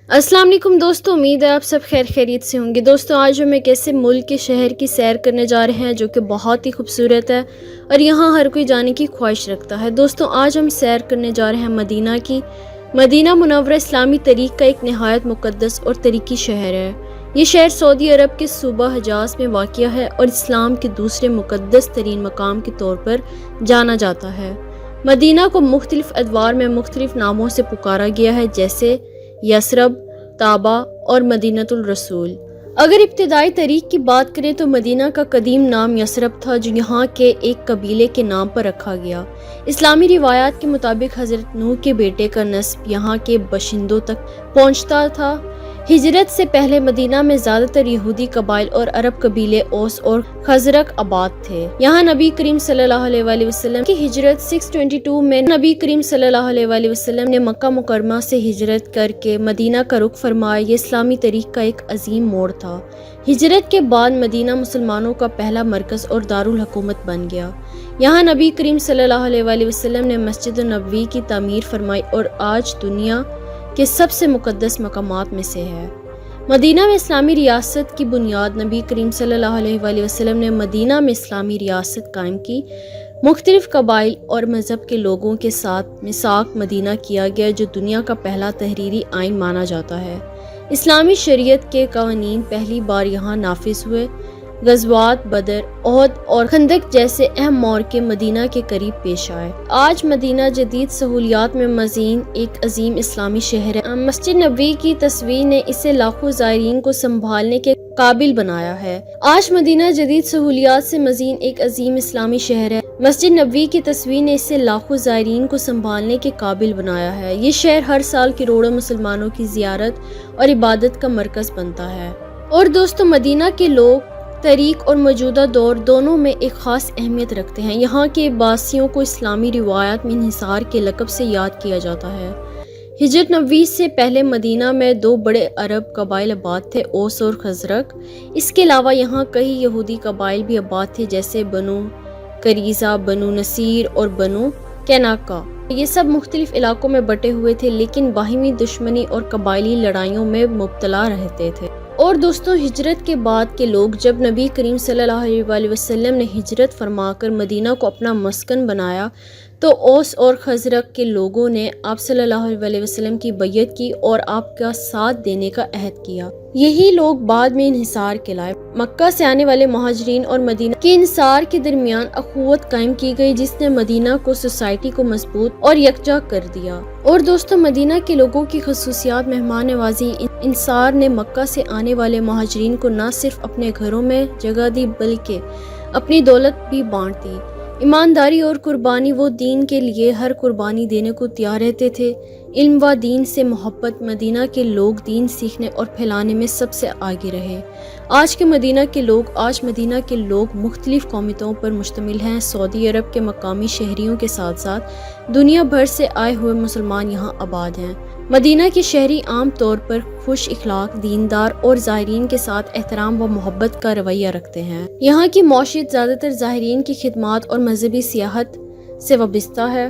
अस्सलाम वालेकुम दोस्तों, उम्मीद है आप सब खैर खैरियत से होंगे। दोस्तों आज हम एक ऐसे मुल्क के शहर की सैर करने जा रहे हैं जो कि बहुत ही खूबसूरत है और यहाँ हर कोई जाने की ख्वाहिश रखता है। दोस्तों आज हम सैर करने जा रहे हैं मदीना की। मदीना मुनव्वरा इस्लामी तरीक़ का एक नहायत मुक़द्दस और तरीक़ी शहर है। ये शहर सऊदी अरब के सूबा हिजाज़ में वाक़िया है और इस्लाम के दूसरे मुक़द्दस तरीन मकाम के तौर पर जाना जाता है। मदीना को मुख्तलिफ अदवार में मुख्तलिफ नामों से पुकारा गया है, जैसे यसरब, ताबा और मदीनतुल रसूल। अगर इब्तिदाई तारीख की बात करें तो मदीना का कदीम नाम यसरब था, जो यहाँ के एक कबीले के नाम पर रखा गया। इस्लामी रिवायात के मुताबिक हज़रत नूह के बेटे का नस्ब यहाँ के बशिंदों तक पहुँचता था। हिजरत से पहले मदीना में ज़्यादातर यहूदी कबाइल और अरब कबीले ओस और खजरक आबाद थे। यहाँ नबी करीम सल्लल्लाहु अलैहि वसल्लम की हिजरत 622 में नबी करीम सल्लल्लाहु अलैहि वसल्लम ने मक्का मुकरमा से हिजरत करके मदीना का रुख फरमाया। ये इस्लामी तरीक़ का एक अजीम मोड़ था। हिजरत के बाद मदीना मुसलमानों का पहला मरकज़ और दारुल हुकूमत बन गया। यहाँ नबी करीम सल्लल्लाहु अलैहि वसल्लम ने मस्जिद नबवी की तामीर फरमाई और आज दुनिया के सबसे मुक़द्दस मकामात में से है। मदीना में इस्लामी रियासत की बुनियाद नबी करीम सल्लल्लाहु अलैहि वसल्लम ने मदीना में इस्लामी रियासत कायम की। मुख्तलिफ कबाइल और मज़हब के लोगों के साथ मिसाक मदीना किया गया, जो दुनिया का पहला तहरीरी आइन माना जाता है। इस्लामी शरीयत के कवानीन पहली बार यहाँ नाफिज हुए। गज़वात बदर, ओहद और खंदक जैसे अहम मौक़े मदीना के करीब पेश आए। आज मदीना जदीद सहूलियात में मज़ीन एक अजीम इस्लामी शहर है। मस्जिद नबवी की तस्वीर ने इसे लाखों ज़ायरीन को संभालने के काबिल बनाया है। आज मदीना जदीद सहूलियात से मज़ीन एक अजीम इस्लामी शहर है। मस्जिद नबवी की तस्वीर ने इसे लाखों ज़ायरीन को संभालने के काबिल बनाया है। ये शहर हर साल करोड़ों मुसलमानों की ज़ियारत और इबादत का मरकज़ बनता है। और दोस्तों मदीना के लोग तारीख और मौजूदा दौर दोनों में एक ख़ास अहमियत रखते हैं। यहाँ के बासियों को इस्लामी रिवायात में इंहिसार के लक़ब से याद किया जाता है। हिजरत नबवी से पहले मदीना में दो बड़े अरब कबाइल आबाद थे, ओस और खजरक। इसके अलावा यहाँ कई यहूदी कबाइल भी आबाद थे, जैसे बनु करीज़ा, बनु नसीर और बनु कैनाका। ये सब मुख्तलिफ इलाकों में बटे हुए थे, लेकिन बाहिमी दुश्मनी और कबाइली लड़ाइयों में मुब्तला रहते थे। और दोस्तों हिजरत के बाद के लोग जब नबी करीम सल्लल्लाहु अलैहि वसल्लम ने हिजरत फरमाकर मदीना को अपना मस्कन बनाया, तो ओस और खजरक के लोगों ने आप सल्लल्लाहु अलैहि वसल्लम की बैयत की और आपका साथ देने का अहद किया। यही लोग बाद में इंहिसार कहलाए। मक्का से आने वाले मुहाजिरीन और मदीना के इंसार के दरमियान अखुवत कायम की गई, जिसने मदीना को सोसाइटी को मजबूत और यकजा कर दिया। और दोस्तों मदीना के लोगों की खसूसियात मेहमान नवाजी। इंसार ने मक्का से आने वाले मुहाजिरीन को न सिर्फ अपने घरों में जगह दी, बल्कि अपनी दौलत भी बांट दी। ईमानदारी और कुर्बानी, वो दीन के लिए हर कुर्बानी देने को तैयार रहते थे। इल्म व दीन से मोहब्बत, मदीना के लोग दीन सीखने और फैलाने में सबसे आगे रहे। आज मदीना के लोग मुख्तलिफ कौमियतों पर मुश्तमिल हैं। सऊदी अरब के मकामी शहरियों के साथ साथ दुनिया भर से आए हुए मुसलमान यहाँ आबाद हैं। मदीना के शहरी आम तौर पर खुश इखलाक, दीनदार और ज़ायरीन के साथ एहतराम व मोहब्बत का रवैया रखते हैं। यहाँ की मौशियत ज़्यादातर ज़ायरीन की खिदमत और मजहबी सियाहत से वाबस्ता है।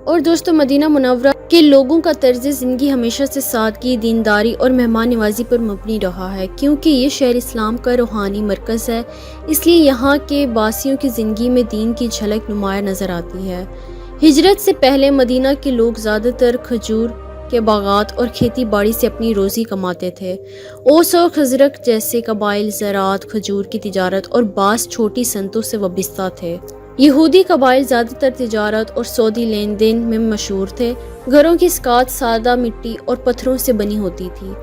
और दोस्तों मदीना मुनव्वरा के लोगों का तर्ज ज़िंदगी हमेशा से सादगी, दीनदारी और मेहमान नवाजी पर मबनी रहा है। क्योंकि ये शहर इस्लाम का रूहानी मरकज़ है, इसलिए यहाँ के बासियों की ज़िंदगी में दीन की झलक नुमाया नज़र आती है। हिजरत से पहले मदीना के लोग ज़्यादातर खजूर के बागात और खेती बाड़ी से अपनी रोज़ी कमाते थे। ओस और खजरक जैसे कबाइल ज़राअत, खजूर की तिजारत और बास छोटी सनतों से वाबस्ता थे। यहूदी कबाइल ज़्यादातर तिजारत और सौदी लेन देन में मशहूर थे। घरों की स्कात सादा मिट्टी और पत्थरों से बनी होती थी।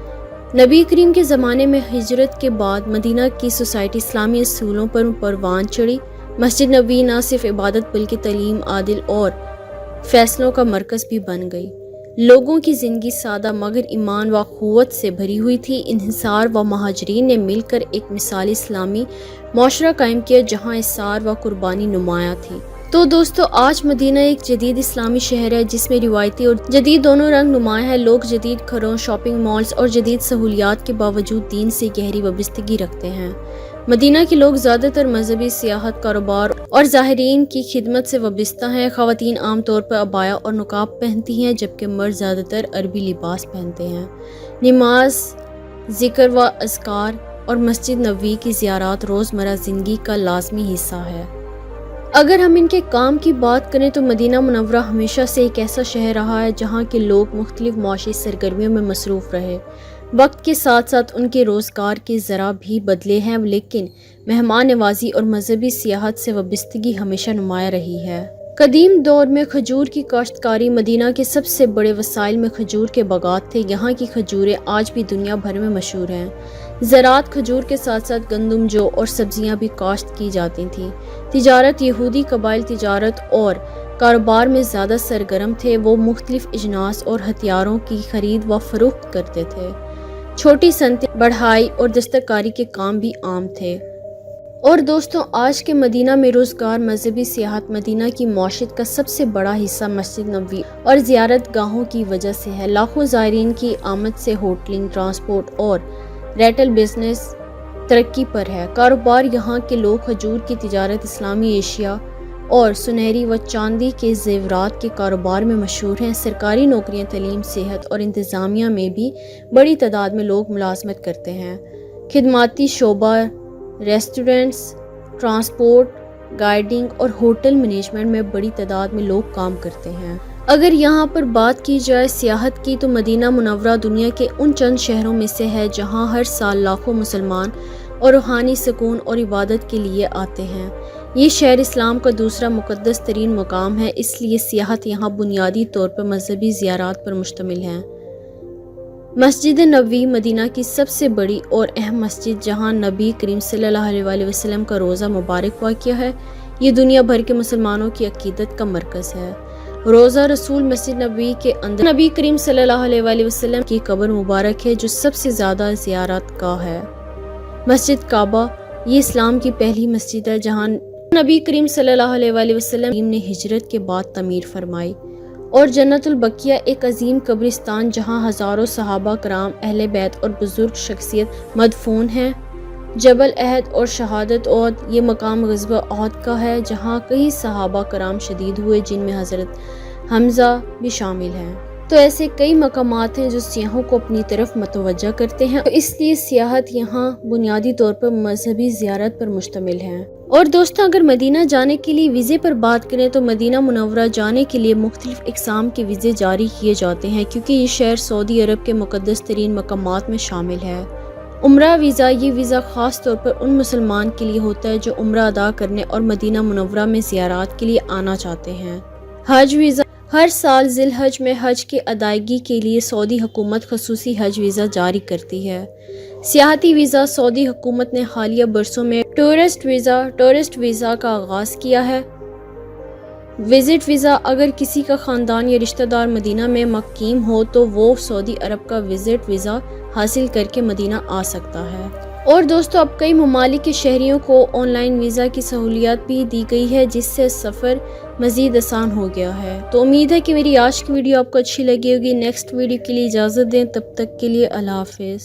नबी करीम के ज़माने में हिजरत के बाद मदीना की सोसाइटी इस्लामी असूलों पर परवान चढ़ी। मस्जिद नबवी न सिर्फ इबादत बल्कि तालीम, आदिल और फैसलों का मरकज़ भी बन गई। लोगों की ज़िंदगी सादा मगर ईमान व क़ुव्वत से भरी हुई थी। इंहिसार व महाजरीन ने मिलकर एक मिसाली इस्लामी माशरा कायम किया, जहाँ इस्सार व कुर्बानी नुमाया थी। तो दोस्तों आज मदीना एक जदीद इस्लामी शहर है, जिसमें रिवायती और जदीद दोनों रंग नुमाया है। लोग जदीद घरों, शॉपिंग मॉल्स और जदीद सहूलियात के बावजूद दीन से गहरी वाबस्तगी रखते हैं। मदीना के लोग ज़्यादातर मजहबी, सियाहत, कारोबार और ज़ाहिरीन की खिदमत से वाबस्ता हैं। ख़वातीन आम तौर पर अबाया और नकाब पहनती हैं, जबकि मर्द ज़्यादातर अरबी लिबास पहनते हैं। نماز، ذکر و اذکار اور مسجد نبوی کی زیارات روزمرہ زندگی کا لازمی حصہ ہے۔ اگر ہم ان کے کام کی بات کریں تو مدینہ منورہ ہمیشہ سے ایک ایسا شہر رہا ہے جہاں کے لوگ مختلف معاشی سرگرمیوں میں مصروف رہے۔ وقت کے ساتھ ساتھ ان کے روزگار کے ذرائع بھی بدلے ہیں، لیکن مہمان نوازی اور مذہبی سیاحت سے وابستگی ہمیشہ نمایاں رہی ہے۔ قدیم دور میں کھجور کی کاشتکاری مدینہ کے سب سے بڑے وسائل میں کھجور کے باغات تھے۔ یہاں کی کھجوریں آج بھی دنیا بھر میں مشہور ہیں۔ زراعت کھجور کے ساتھ ساتھ گندم، جو اور سبزیاں بھی کاشت کی جاتی تھیں۔ تجارت، یہودی قبائل تجارت اور کاروبار میں زیادہ سرگرم تھے۔ وہ مختلف اجناس اور ہتھیاروں کی خرید و فروخت کرتے تھے۔ چھوٹی صنعتیں، بڑھائی اور دستکاری کے کام بھی عام تھے۔ اور دوستوں، آج کے مدینہ میں روزگار، مذہبی سیاحت، مدینہ کی معیشت کا سب سے بڑا حصہ مسجد نبوی اور زیارت گاہوں کی وجہ سے ہے۔ لاکھوں زائرین کی آمد سے ہوٹلنگ، ٹرانسپورٹ اور ریٹیل بزنس ترقی پر ہے۔ کاروبار، یہاں کے لوگ کھجور کی تجارت، اسلامی اشیاء اور سنہری و چاندی کے زیورات کے کاروبار میں مشہور ہیں۔ سرکاری نوکریاں، تعلیم، صحت اور انتظامیہ میں بھی بڑی تعداد میں لوگ ملازمت کرتے ہیں۔ خدماتی شعبہ، ریسٹورنٹس، ٹرانسپورٹ، گائیڈنگ اور ہوٹل مینجمنٹ میں بڑی تعداد میں لوگ کام کرتے ہیں۔ اگر یہاں پر بات کی جائے سیاحت کی تو مدینہ منورہ دنیا کے ان چند شہروں میں سے ہے جہاں ہر سال لاکھوں مسلمان اور روحانی سکون اور عبادت کے لیے آتے ہیں۔ یہ شہر اسلام کا دوسرا مقدس ترین مقام ہے، اس لیے سیاحت یہاں بنیادی طور پر مذہبی زیارات پر مشتمل ہے۔ مسجد نبوی مدینہ کی سب سے بڑی اور اہم مسجد، جہاں نبی کریم صلی اللہ علیہ وسلم کا روضہ مبارک واقع ہے، یہ دنیا بھر کے مسلمانوں کی عقیدت کا مرکز ہے۔ روضہ رسول مسجد نبوی کے اندر نبی کریم صلی اللہ علیہ وسلم کی قبر مبارک ہے، جو سب سے زیادہ زیارت گاہ ہے۔ مسجد کعبہ، یہ اسلام کی پہلی مسجد ہے جہاں نبی کریم صلی اللہ علیہ وسلم نے ہجرت کے بعد تعمیر فرمائی۔ اور جنت البقیع، ایک عظیم قبرستان جہاں ہزاروں صحابہ کرام، اہل بیت اور بزرگ شخصیت مدفون ہیں۔ جبل احد اور شہادت احد، یہ مقام غزوہ احد کا ہے جہاں کئی صحابہ کرام شہید ہوئے، جن میں حضرت حمزہ بھی شامل ہیں۔ تو ایسے کئی مقامات ہیں جو سیاحوں کو اپنی طرف متوجہ کرتے ہیں، اس لیے سیاحت یہاں بنیادی طور پر مذہبی زیارت پر مشتمل ہے۔ اور دوستوں، اگر مدینہ جانے کے لیے ویزے پر بات کریں تو مدینہ منورہ جانے کے لیے مختلف اقسام کے ویزے جاری کیے جاتے ہیں، کیونکہ یہ شہر سعودی عرب کے مقدس ترین مقامات میں شامل ہے۔ عمرہ ویزا، یہ ویزا خاص طور پر ان مسلمان کے لیے ہوتا ہے جو عمرہ ادا کرنے اور مدینہ منورہ میں زیارات کے لیے آنا چاہتے ہیں۔ حج ویزا، ہر سال ذی الحج میں حج کی ادائیگی کے لیے سعودی حکومت خصوصی حج ویزا جاری کرتی ہے۔ سیاحتی ویزا، سعودی حکومت نے حالیہ برسوں میں ٹورسٹ ویزا کا آغاز کیا ہے۔ وزٹ ویزا، اگر کسی کا خاندان یا رشتہ دار مدینہ میں مقیم ہو تو وہ سعودی عرب کا وزٹ ویزا حاصل کر کے مدینہ آ سکتا ہے۔ اور دوستو، اب کئی ممالک کے شہریوں کو آن لائن ویزا کی سہولیات بھی دی گئی ہے، جس سے سفر مزید آسان ہو گیا ہے۔ تو امید ہے کہ میری آج کی ویڈیو آپ کو اچھی لگی ہوگی۔ نیکسٹ ویڈیو کے لیے اجازت دیں، تب تک کے لیے اللہ حافظ۔